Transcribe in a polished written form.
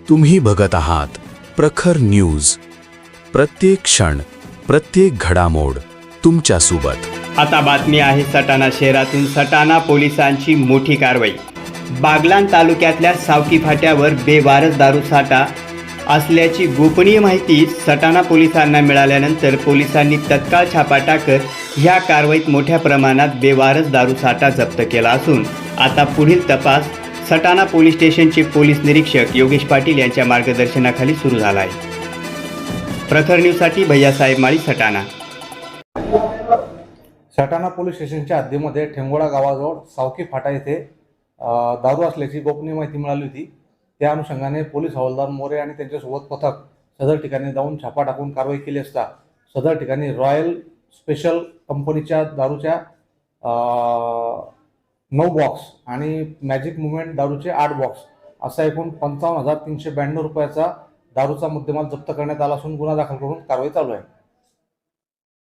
तुम्ही बघत आहात प्रखर न्यूज. प्रत्येक क्षण, प्रत्येक घडामोड तुमच्या सोबत. आता बातमी आहे सटाणा शहरातून. सटाणा पोलिसांची मोठी कारवाई. बागलाण तालुक्यातल्या सावकी फाट्यावर बेवारस दारू साठा असल्याची गोपनीय माहिती सटाणा पोलिसांना मिळाल्यानंतर पोलिसांनी तत्काळ छापा टाकत ह्या कारवाईत मोठ्या प्रमाणात बेवारस दारू साठा जप्त केला असून आता पुढील तपास सटाणा पोलीस स्टेशनचे पोलीस निरीक्षक योगेश पाटील यांच्या मार्गदर्शनाखाली सुरू झाला आहे. प्रखर न्यूजसाठी भैयासाहेब माळी, सटाणा. सटाणा पोलीस स्टेशनच्या हद्दीमध्ये ठेंगोळा गावाजवळ सावकी फाटा येथे दारू असल्याची गोपनीय माहिती मिळाली होती. त्या अनुषंगाने पोलीस हवालदार मोरे आणि त्यांच्यासोबत पथक सदर ठिकाणी जाऊन छापा टाकून कारवाई केली असता सदर ठिकाणी रॉयल स्पेशल कंपनीच्या दारूच्या 9 बॉक्स आणि मॅजिक मुवमेंट दारूचे 8 बॉक्स असा एकूण 55,392 रुपयाचा दारूचा मुद्देमाल जप्त करण्यात आला असून गुन्हा दाखल करून कारवाई चालू आहे.